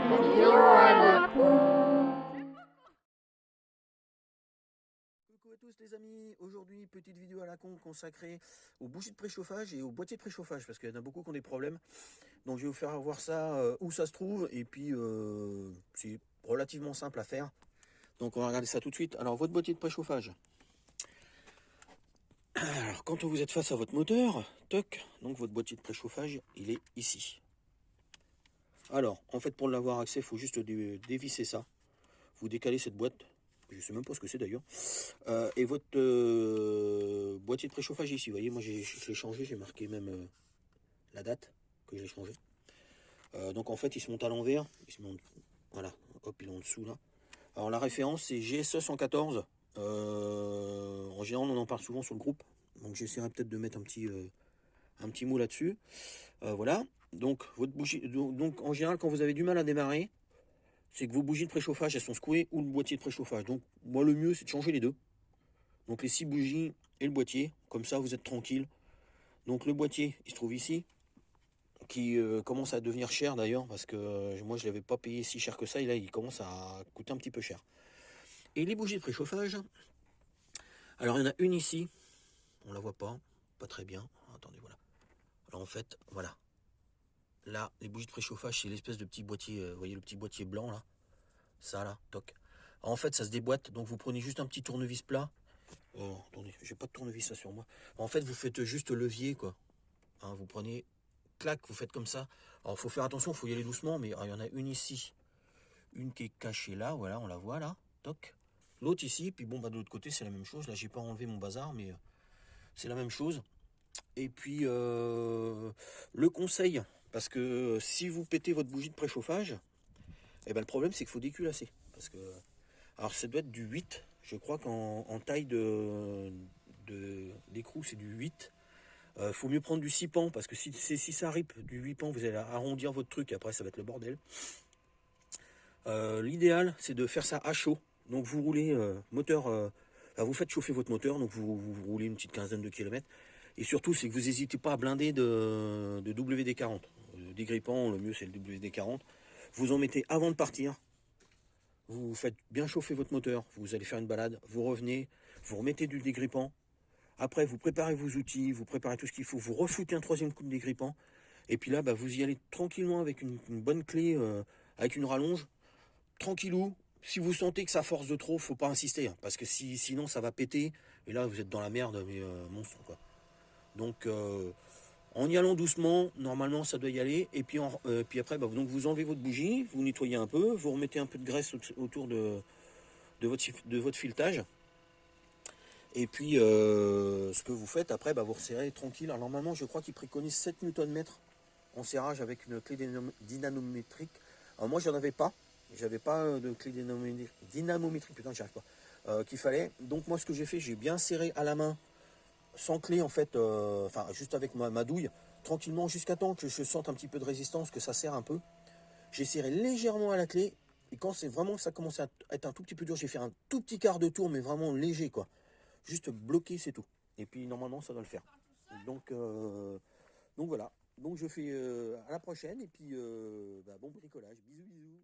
vidéo à la con. Coucou à tous les amis, aujourd'hui petite vidéo à la con consacrée aux bougies de préchauffage et aux boîtiers de préchauffage parce qu'il y en a beaucoup qui ont des problèmes. Donc je vais vous faire voir ça où ça se trouve et puis c'est relativement simple à faire. Donc on va regarder ça tout de suite. Alors votre boîtier de préchauffage. Alors quand vous êtes face à votre moteur, toc, donc votre boîtier de préchauffage il est ici. Alors en fait pour l'avoir accès il faut juste dévisser ça. Vous décalez cette boîte. Je sais même pas ce que c'est d'ailleurs. Et votre boîtier de préchauffage ici, vous voyez, moi je l'ai changé, j'ai marqué même la date que j'ai changé. Donc en fait, il se monte à l'envers, il se monte, voilà, hop, il est en dessous là. Alors la référence c'est GSE 114. En général, on en parle souvent sur le groupe, donc j'essaierai peut-être de mettre un petit mot là-dessus. Voilà. Donc votre bougie, donc en général, quand vous avez du mal à démarrer, c'est que vos bougies de préchauffage elles sont secouées ou le boîtier de préchauffage. Donc moi le mieux c'est de changer les deux. Donc les 6 bougies et le boîtier, comme ça vous êtes tranquille. Donc le boîtier il se trouve ici, qui commence à devenir cher d'ailleurs, parce que moi je ne l'avais pas payé si cher que ça, et là il commence à coûter un petit peu cher. Et les bougies de préchauffage, alors il y en a une ici, on la voit pas très bien, attendez voilà. Alors en fait, voilà. Là, les bougies de préchauffage, c'est l'espèce de petit boîtier, vous voyez le petit boîtier blanc là, ça là, toc. Alors, en fait ça se déboîte, donc vous prenez juste un petit tournevis plat. Oh, attendez, j'ai pas de tournevis ça sur moi. En fait, vous faites juste levier, quoi. Hein, vous prenez, clac, vous faites comme ça. Alors, il faut faire attention, il faut y aller doucement, mais il y en a une ici, une qui est cachée là, voilà, on la voit là, toc. L'autre ici, puis bon, bah de l'autre côté, c'est la même chose. Là, j'ai pas enlevé mon bazar, mais c'est la même chose. Et puis, le conseil, parce que si vous pétez votre bougie de préchauffage, eh ben, le problème, c'est qu'il faut déculasser. Parce que, alors, ça doit être du 8. Je crois qu'en taille d'écrou, c'est du 8. Faut mieux prendre du 6 pans, parce que si ça rip du 8 pans, vous allez arrondir votre truc et après ça va être le bordel. L'idéal c'est de faire ça à chaud. Donc vous roulez moteur, vous faites chauffer votre moteur, donc vous roulez une petite quinzaine de kilomètres. Et surtout c'est que vous n'hésitez pas à blinder de WD-40. Dégrippant, le mieux c'est le WD-40. Vous en mettez avant de partir. Vous faites bien chauffer votre moteur, vous allez faire une balade, vous revenez, vous remettez du dégrippant. Après, vous préparez vos outils, vous préparez tout ce qu'il faut, vous refoutez un troisième coup de dégrippant. Et puis là, vous y allez tranquillement avec une bonne clé, avec une rallonge, tranquillou. Si vous sentez que ça force de trop, faut pas insister, hein, parce que sinon ça va péter. Et là, vous êtes dans la merde, mais monstre, quoi. Donc, en y allant doucement, normalement, ça doit y aller. Et puis, puis après, donc vous enlevez votre bougie, vous nettoyez un peu, vous remettez un peu de graisse autour de votre filetage. Et puis, ce que vous faites après, vous resserrez tranquille. Alors normalement, je crois qu'il préconise 7 Nm en serrage avec une clé dynamométrique. Alors moi, j'en avais pas. J'avais pas de clé dynamométrique, putain, j'y arrive pas. Qu'il fallait. Donc moi, ce que j'ai fait, j'ai bien serré à la main, sans clé en fait, enfin juste avec ma douille, tranquillement jusqu'à temps que je sente un petit peu de résistance, que ça serre un peu. J'ai serré légèrement à la clé. Et quand c'est vraiment ça commence à être un tout petit peu dur, j'ai fait un tout petit quart de tour, mais vraiment léger, quoi. Juste bloquer, c'est tout. Et puis normalement, ça doit le faire. Donc, donc voilà. Donc je fais à la prochaine. Et puis bon bricolage. Bisous, bisous.